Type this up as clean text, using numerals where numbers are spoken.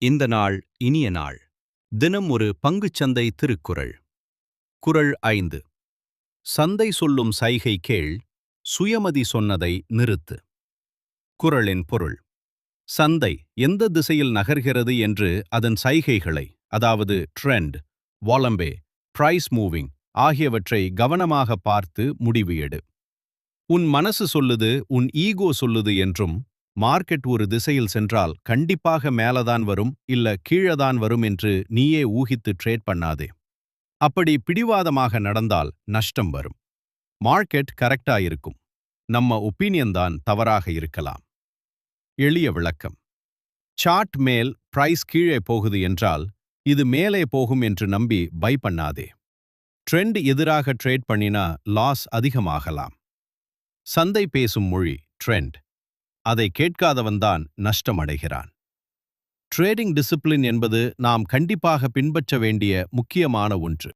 இந்த நாள் இனிய நாள். தினம் ஒரு பங்குச்சந்தை திருக்குறள். குறள் 5. சந்தை சொல்லும் சைகை கேள், சுயமதி சொன்னதை நிறுத்து. குறளின் பொருள்: சந்தை எந்த திசையில் நகர்கிறது என்று அதன் சைகைகளை, அதாவது ட்ரெண்ட், வாலம்பே, பிரைஸ் மூவிங் ஆகியவற்றை கவனமாக பார்த்து முடிவு எடு. உன் மனசு சொல்லுது, உன் ஈகோ சொல்லுது என்றும், மார்க்கெட் ஒரு திசையில் சென்றால் கண்டிப்பாக மேலதான் வரும் இல்ல கீழதான் வரும் என்று நீயே ஊகித்து ட்ரேட் பண்ணாதே. அப்படி பிடிவாதமாக நடந்தால் நஷ்டம் வரும். மார்க்கெட் கரெக்டா இருக்கும், நம்ம ஒப்பீனியன் தான் தவறாக இருக்கலாம். எளிய விளக்கம்: சார்ட் மேல் பிரைஸ் கீழே போகுது என்றால் இது மேலே போகும் என்று நம்பி பை பண்ணாதே. ட்ரெண்ட் எதிராக ட்ரேட் பண்ணினா லாஸ் அதிகமாகலாம். சந்தை பேசும் மொழி ட்ரெண்ட். அதை கேட்காதவன்தான் நஷ்டமடைகிறான். ட்ரேடிங் டிசிப்ளின் என்பது நாம் கண்டிப்பாக பின்பற்ற வேண்டிய முக்கியமான ஒன்று.